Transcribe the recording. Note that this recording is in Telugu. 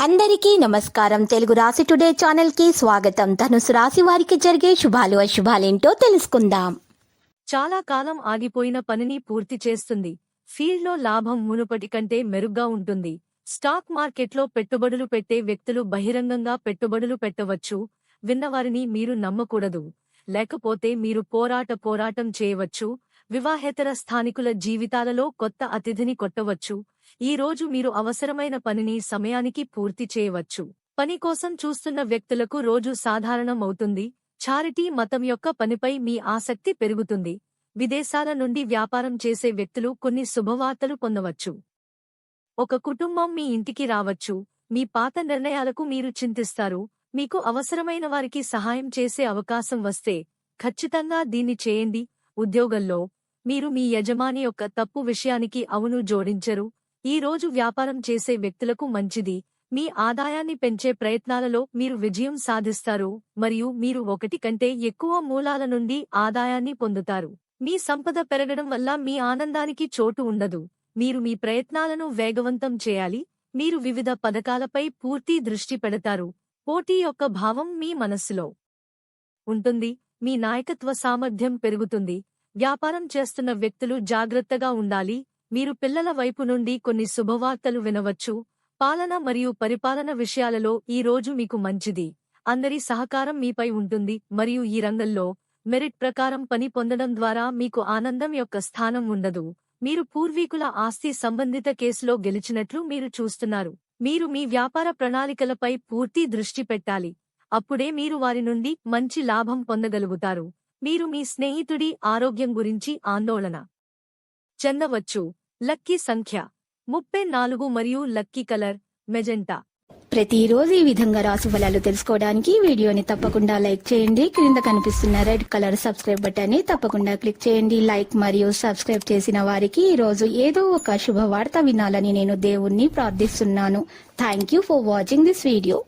అందరికీ నమస్కారం. తెలుగు రాశి టుడే ఛానల్ కి స్వాగతం. ధనుసు రాశి వారికి జరిగే శుభాలు అశుభాలేంటో తెలుసుకుందాం. చాలా కాలం ఆగిపోయిన పనిని పూర్తి చేస్తుంది. ఫీల్డ్లో లాభం మునుపటి కంటే మెరుగ్గా ఉంటుంది. స్టాక్ మార్కెట్లో పెట్టుబడులు పెట్టే వ్యక్తులు బహిరంగంగా పెట్టుబడులు పెట్టవచ్చు. విన్నవారిని మీరు నమ్మకూడదు, లేకపోతే మీరు పోరాటం చేయవచ్చు. వివాహేతర స్థానికుల జీవితాలలో కొత్త అతిథిని కొట్టవచ్చు. ఈ రోజు మీరు అవసరమైన పనిని సమయానికి పూర్తి చేయవచ్చు. పని కోసం చూస్తున్న వ్యక్తులకు రోజు సాధారణమవుతుంది. చారిటీ మతం యొక్క పనిపై మీ ఆసక్తి పెరుగుతుంది. విదేశాల నుండి వ్యాపారం చేసే వ్యక్తులు కొన్ని శుభవార్తలు పొందవచ్చు. ఒక కుటుంబం మీ ఇంటికి రావచ్చు. మీ పాత నిర్ణయాలకు మీరు చింతిస్తారు. మీకు అవసరమైన వారికి సహాయం చేసే అవకాశం వస్తే ఖచ్చితంగా దీన్ని చేయండి. ఉద్యోగంలో మీరు మీ యజమాని యొక్క తప్పు విషయానికి అవును జోడించరు. ఈ రోజు వ్యాపారం చేసే వ్యక్తులకు మంచిది. మీ ఆదాయాన్ని పెంచే ప్రయత్నాలలో మీరు విజయం సాధిస్తారు మరియు మీరు ఒకటి కంటే ఎక్కువ మూలాల నుండి ఆదాయాన్ని పొందుతారు. మీ సంపద పెరగడం వల్ల మీ ఆనందానికి చోటు ఉండదు. మీరు మీ ప్రయత్నాలను వేగవంతం చేయాలి. మీరు వివిధ పథకాలపై పూర్తి దృష్టి పెడతారు. పోటీ యొక్క భావం మీ మనస్సులో ఉంటుంది. మీ నాయకత్వ సామర్థ్యం పెరుగుతుంది. వ్యాపారం చేస్తున్న వ్యక్తులు జాగ్రత్తగా ఉండాలి. మీరు పిల్లల వైపు నుండి కొన్ని శుభవార్తలు వినవచ్చు. పాలన మరియు పరిపాలన విషయాలలో ఈ రోజు మీకు మంచిది. అందరి సహకారం మీపై ఉంటుంది మరియు ఈ రంగంలో మెరిట్ ప్రకారం పని పొందడం ద్వారా మీకు ఆనందం యొక్క స్థానం ఉండదు. మీరు పూర్వీకుల ఆస్తి సంబంధిత కేసులో గెలిచినట్లు మీరు చూస్తున్నారు. మీరు మీ వ్యాపార ప్రణాళికలపై పూర్తి దృష్టి పెట్టాలి. అప్పుడే మీరు వారి నుండి మంచి లాభం పొందగలుగుతారు. మీరు మీ స్నేహితుడి ఆరోగ్యం గురించి ఆందోళన చెందవచ్చు. లక్కీ సంఖ్య 34 మరియు లక్కీ కలర్ మెజెంటా. ప్రతిరోజు ఈ విధంగా రాశి ఫలాలు తెలుసుకోవడానికి వీడియోని తప్పకుండా లైక్ చేయండి. క్రింద కనిపిస్తున్న రెడ్ కలర్ సబ్స్క్రైబ్ బటన్ ని తప్పకుండా క్లిక్ చేయండి. లైక్ మరియు సబ్స్క్రైబ్ చేసిన వారికి ఈ రోజు ఏదో ఒక శుభవార్త వినాలని నేను దేవుణ్ణి ప్రార్థిస్తున్నాను. Thank you for watching this video.